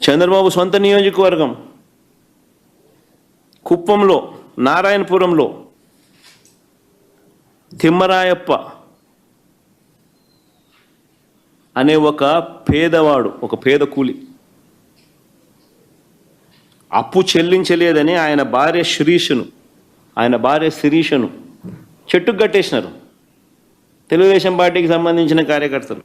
చంద్రబాబు సొంత నియోజకవర్గం కుప్పంలో, నారాయణపురంలో తిమ్మరాయప్ప అనే ఒక పేదవాడు, ఒక పేద కూలి అప్పు చెల్లించలేదని ఆయన భార్య శిరీషను చెట్టుకు కట్టేసినారు తెలుగుదేశం పార్టీకి సంబంధించిన కార్యకర్తలు.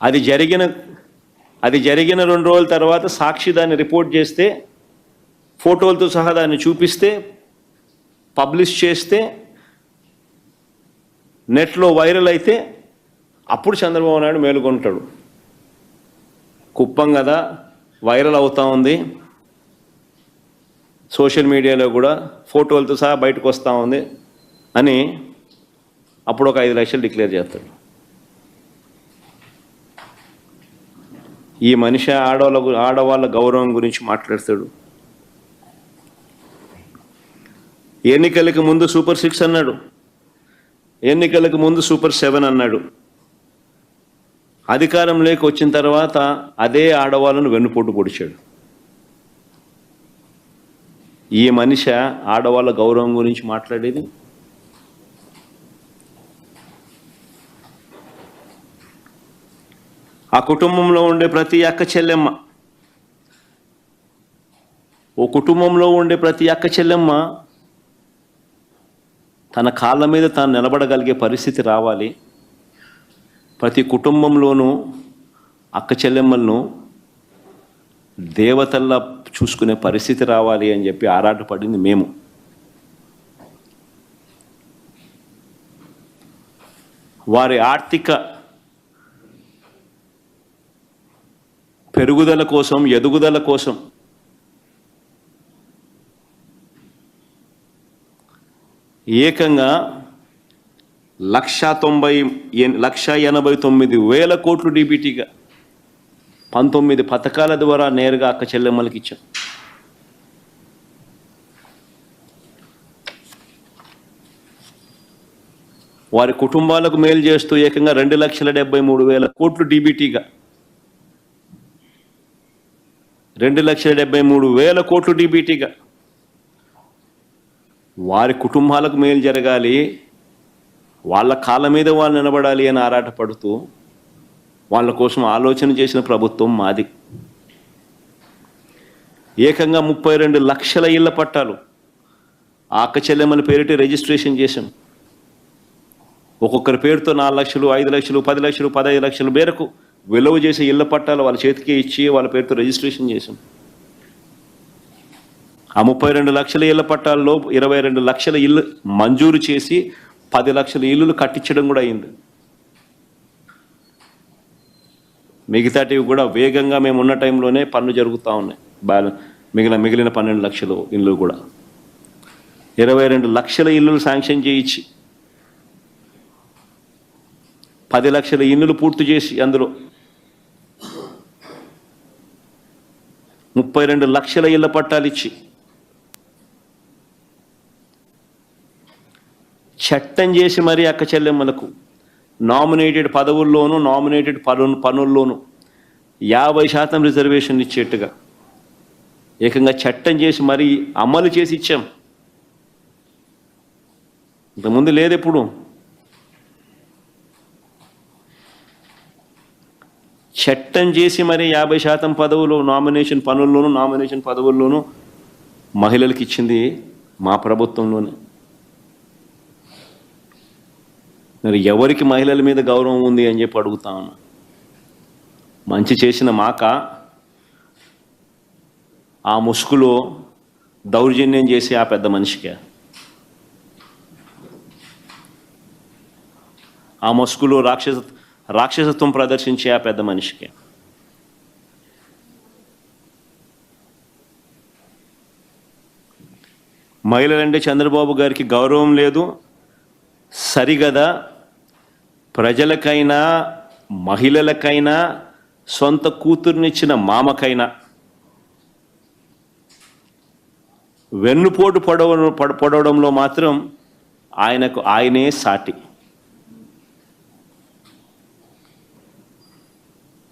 అది జరిగిన 2 రోజుల తర్వాత సాక్షి దాన్ని రిపోర్ట్ చేస్తే, ఫోటోలతో సహా దాన్ని చూపిస్తే, పబ్లిష్ చేస్తే, నెట్లో వైరల్ అయితే అప్పుడు చంద్రబాబు నాయుడు మేలుకొంటాడు. కుప్పం కదా, వైరల్ అవుతా ఉంది, సోషల్ మీడియాలో కూడా ఫోటోలతో సహా బయటకు వస్తూ ఉంది అని అప్పుడు ఒక 5 లక్షలు డిక్లేర్ చేస్తాడు. ఈ మనిషి ఆడవాళ్ళ గౌరవం గురించి మాట్లాడతాడు. ఎన్నికలకు ముందు సూపర్ 6 అన్నాడు, ఎన్నికలకు ముందు సూపర్ 7 అన్నాడు. అధికారంలోకి వచ్చిన తర్వాత అదే ఆడవాళ్ళను వెన్నుపోటు పొడిచాడు. ఈ మనిషి ఆడవాళ్ళ గౌరవం గురించి మాట్లాడేది? ఆ కుటుంబంలో ఉండే ప్రతి అక్క చెల్లెమ్మ, తన కాళ్ళ మీద తాను నిలబడగలిగే పరిస్థితి రావాలి. ప్రతి కుటుంబంలోనూ అక్క చెల్లెమ్మలను దేవతల్లా చూసుకునే పరిస్థితి రావాలి అని చెప్పి ఆరాటపడింది మేము. వారి ఆర్థిక పెరుగుదల కోసం, ఎదుగుదల కోసం ఏకంగా 1,89,000 కోట్లు డీబీటీగా 19 పథకాల ద్వారా నేరుగా అక్క చెల్లెమ్మలకి ఇచ్చాం. వారి కుటుంబాలకు మేలు చేస్తూ ఏకంగా 2,73,000 కోట్లు డీబీటీగా 2,73,000 కోట్లు డీబీటీగా వారి కుటుంబాలకు మేలు జరగాలి, వాళ్ళ కాళ్ళ మీద వాళ్ళు నిలబడాలి అని ఆరాటపడుతూ వాళ్ళ కోసం ఆలోచన చేసిన ప్రభుత్వం మాది. ఏకంగా 32 లక్షల ఇళ్ల పట్టాలు ఆ అక్క చెల్లెమ్మల పేరిట రిజిస్ట్రేషన్ చేశాం. ఒక్కొక్కరి పేరుతో 4 లక్షలు, 5 లక్షలు, 10 లక్షలు, 15 లక్షల మేరకు విలువ చేసే ఇళ్ల పట్టాలు వాళ్ళ చేతికి ఇచ్చి వాళ్ళ పేరుతో రిజిస్ట్రేషన్ చేశాం. ఆ 32 లక్షల ఇళ్ల పట్టాల్లో 22 లక్షల ఇల్లు మంజూరు చేసి 10 లక్షల ఇల్లులు కట్టించడం కూడా అయింది. మిగతాటివి కూడా వేగంగా మేము ఉన్న టైంలోనే పనులు జరుగుతూ ఉన్నాయి. మిగిలిన 12 లక్షల ఇల్లు కూడా 22 లక్షల ఇల్లులు శాంక్షన్ చేయించి 10 లక్షల ఇల్లులు పూర్తి చేసి అందులో 32 లక్షల ఇళ్ల పట్టాలు ఇచ్చి చట్టం చేసి మరీ అక్క చెల్లెమ్మలకు నామినేటెడ్ పదవుల్లోనూ, నామినేటెడ్ పనుల్లోనూ 50% రిజర్వేషన్ ఇచ్చేట్టుగా ఏకంగా చట్టం చేసి మరీ అమలు చేసి ఇచ్చాం. ఇంతకుముందు లేదు. ఎప్పుడు చట్టం చేసి మరి 50% పదవులు నామినేషన్ పదవుల్లోనూ మహిళలకు ఇచ్చింది మా ప్రభుత్వంలోనే. మరి ఎవరికి మహిళల మీద గౌరవం ఉంది అని చెప్పి అడుగుతా ఉన్నా. మంచి చేసిన మాక ఆ ముసుగులో దౌర్జన్యం చేసి ఆ పెద్ద మనిషికి, ఆ ముసుగులో రాక్షసత్వం ప్రదర్శించే ఆ పెద్ద మనిషికి మహిళలంటే చంద్రబాబు గారికి గౌరవం లేదు. సరిగదా ప్రజలకైనా, మహిళలకైనా, సొంత కూతుర్నిచ్చిన మామకైనా వెన్నుపోటు పొడవడంలో మాత్రం ఆయనకు ఆయనే సాటి.